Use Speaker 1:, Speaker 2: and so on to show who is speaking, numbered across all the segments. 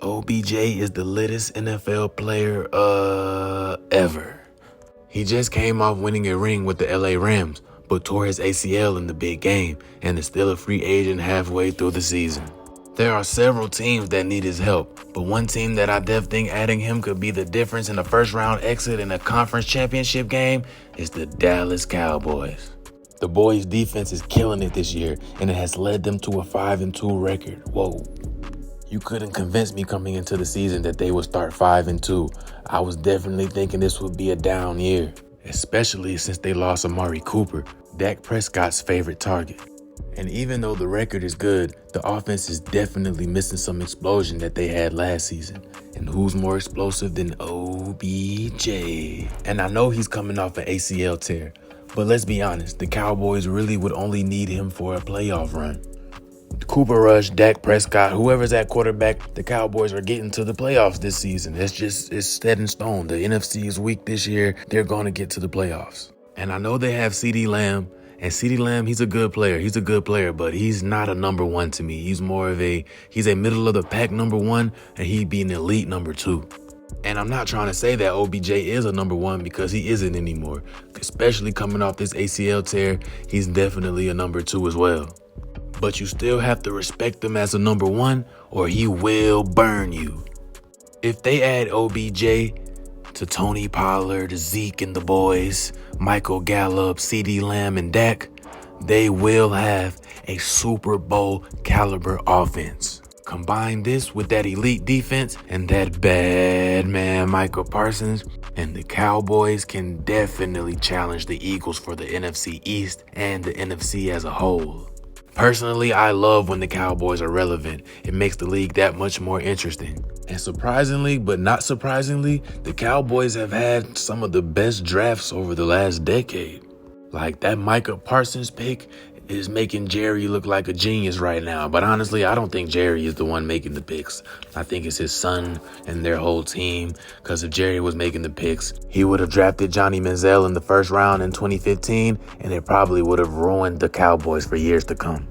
Speaker 1: OBJ is the littest NFL player ever. He just came off winning a ring with the LA Rams, but tore his ACL in the big game and is still a free agent halfway through the season. There are several teams that need his help, but one team that I definitely think adding him could be the difference in a first-round exit in a conference championship game is the Dallas Cowboys. The boys' defense is killing it this year, and it has led them to a 5-2 record. Whoa. You couldn't convince me coming into the season that they would start 5-2. I was definitely thinking this would be a down year, especially since they lost Amari Cooper, Dak Prescott's favorite target. And even though the record is good, the offense is definitely missing some explosion that they had last season. And who's more explosive than OBJ? And I know he's coming off an ACL tear, but let's be honest, the Cowboys really would only need him for a playoff run. Cooper Rush, Dak Prescott, whoever's at quarterback, the Cowboys are getting to the playoffs this season. It's set in stone. The NFC is weak this year. They're going to get to the playoffs. And I know they have CeeDee Lamb. And CeeDee Lamb, he's a good player. He's a good player, but he's not a number one to me. He's a middle of the pack number one, and he'd be an elite number two. And I'm not trying to say that OBJ is a number one because he isn't anymore. Especially coming off this ACL tear, he's definitely a number two as well. But you still have to respect him as a number one or he will burn you. If they add OBJ to Tony Pollard, Zeke and the boys, Michael Gallup, CeeDee Lamb and Dak, they will have a Super Bowl caliber offense. Combine this with that elite defense and that bad man Michael Parsons, and the Cowboys can definitely challenge the Eagles for the NFC East and the NFC as a whole. Personally, I love when the Cowboys are relevant. It makes the league that much more interesting. And surprisingly, but not surprisingly, the Cowboys have had some of the best drafts over the last decade. Like that Micah Parsons pick is making Jerry look like a genius right now. But honestly, I don't think Jerry is the one making the picks. I think it's his son and their whole team. Because if Jerry was making the picks, he would have drafted Johnny Manziel in the first round in 2015, and it probably would have ruined the Cowboys for years to come.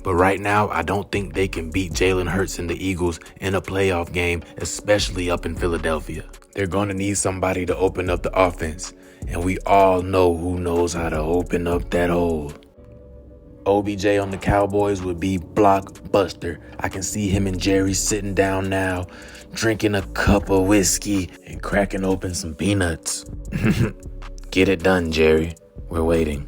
Speaker 1: But right now, I don't think they can beat Jalen Hurts and the Eagles in a playoff game, especially up in Philadelphia. They're going to need somebody to open up the offense. And we all know who knows how to open up that hole. OBJ on the Cowboys would be blockbuster. I can see him and Jerry sitting down now, drinking a cup of whiskey and cracking open some peanuts. Get it done, Jerry. We're waiting.